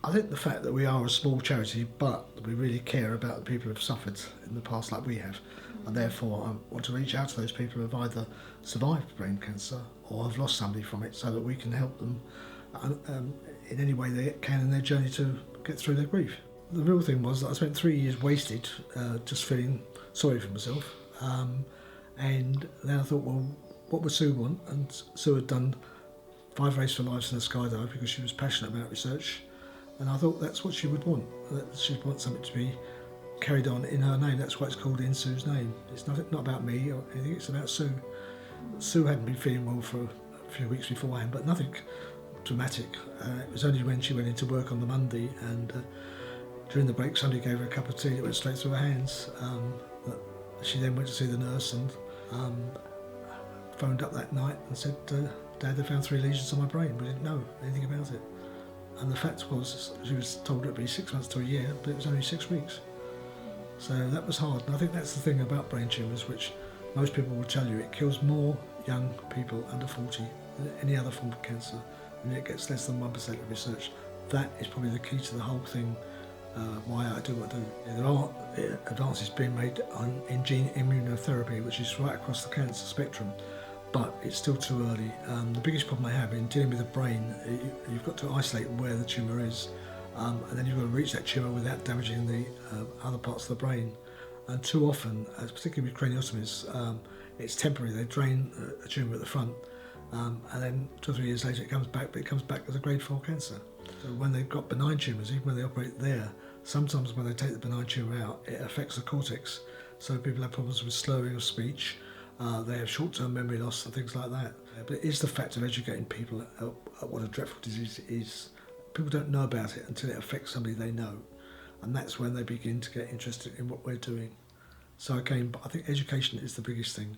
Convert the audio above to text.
I think the fact that we are a small charity, but we really care about the people who have suffered in the past like we have, and therefore I want to reach out to those people who have either survived brain cancer or have lost somebody from it so that we can help them in any way they can in their journey to get through their grief. The real thing was that I spent 3 years wasted just feeling sorry for myself, and then I thought, well, what would Sue want? And Sue had done 5 races for lives in the skydive because she was passionate about research. And I thought that's what she would want. That she'd want something to be carried on in her name. That's why it's called In Sue's Name. It's not about me or anything, it's about Sue. Sue hadn't been feeling well for a few weeks beforehand, but nothing dramatic. It was only when she went into work on the Monday and during the break somebody gave her a cup of tea that went straight through her hands. That she then went to see the nurse and phoned up that night and said, Dad, they found 3 lesions on my brain. We didn't know anything about it. And the fact was, she was told it would be 6 months to a year, but it was only 6 weeks. So that was hard. And I think that's the thing about brain tumours, which most people will tell you, it kills more young people under 40 than any other form of cancer, and it gets less than 1% of research. That is probably the key to the whole thing, why I do what I do. There are advances being made in gene immunotherapy, which is right across the cancer spectrum, but it's still too early. The biggest problem I have in dealing with the brain, you've got to isolate where the tumour is, and then you've got to reach that tumour without damaging the other parts of the brain. And too often, particularly with craniotomies, it's temporary. They drain a tumour at the front, and then 2 or 3 years later it comes back, but it comes back as a grade 4 cancer. So when they've got benign tumours, even when they operate there, sometimes when they take the benign tumour out, it affects the cortex. So people have problems with slurring of speech, they have short-term memory loss and things like that. But it is the fact of educating people at what a dreadful disease it is. People don't know about it until it affects somebody they know, and that's when they begin to get interested in what we're doing. So again, I think education is the biggest thing.